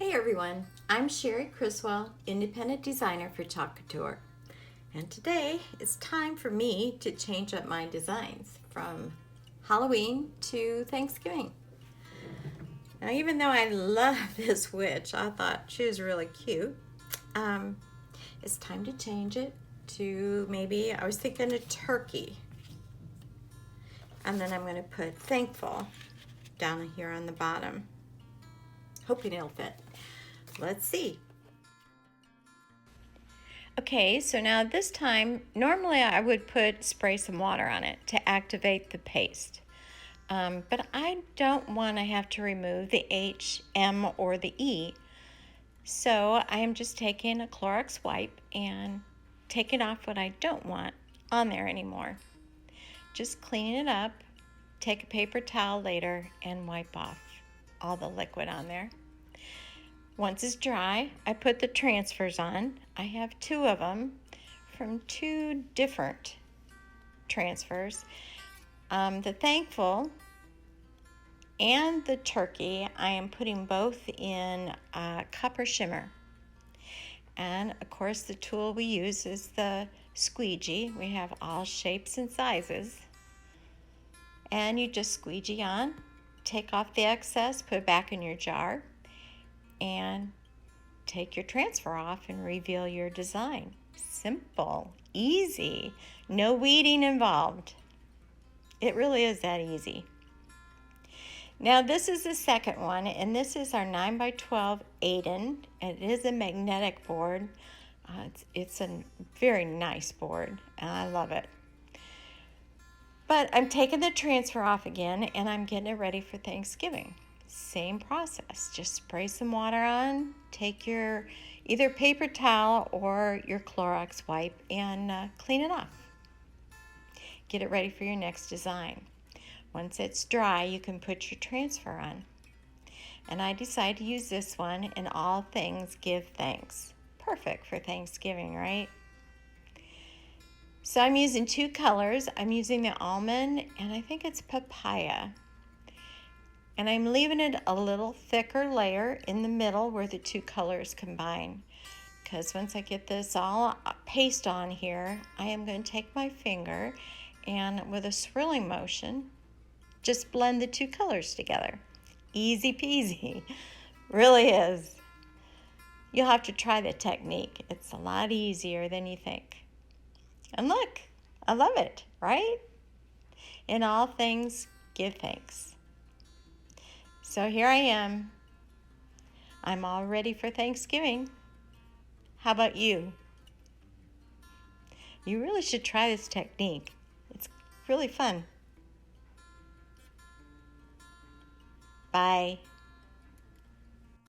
Hey everyone, I'm Cherie Criswell, independent designer for Couture. And today it's time for me to change up my designs from Halloween to Thanksgiving. Now, even though I love this witch, I thought she was really cute. It's time to change it to maybe, I was thinking a turkey. And then I'm going to put thankful down here on the bottom. Hoping it'll fit. Let's see. Okay, so now this time, normally I would spray some water on it to activate the paste. But I don't want to have to remove the H, M, or the E. So I am just taking a Clorox wipe and taking off what I don't want on there anymore. Just cleaning it up, take a paper towel later, and wipe off all the liquid on there. Once it's dry, I put the transfers on. I have two of them from two different transfers. The thankful and the turkey, I am putting both in copper shimmer. And of course the tool we use is the squeegee. We have all shapes and sizes. And you just squeegee on, take off the excess, put it back in your jar, and take your transfer off and reveal your design. Simple, easy, no weeding involved. It really is that easy. Now this is the second one, and this is our 9x12 Aiden. It is a magnetic board. It's a very nice board, and I love it. But I'm taking the transfer off again, and I'm getting it ready for Thanksgiving. Same process, just spray some water on, take your either paper towel or your Clorox wipe and clean it off. Get it ready for your next design. Once it's dry, you can put your transfer on. And I decided to use this one, in all things give thanks. Perfect for Thanksgiving, right? So I'm using two colors. I'm using the almond and I think it's papaya. And I'm leaving it a little thicker layer in the middle where the two colors combine. Because once I get this all paste on here, I am going to take my finger and with a swirling motion, just blend the two colors together. Easy peasy. Really is. You'll have to try the technique. It's a lot easier than you think. And look, I love it, right? In all things, give thanks. So here I am. I'm all ready for Thanksgiving. How about you? You really should try this technique. It's really fun. Bye.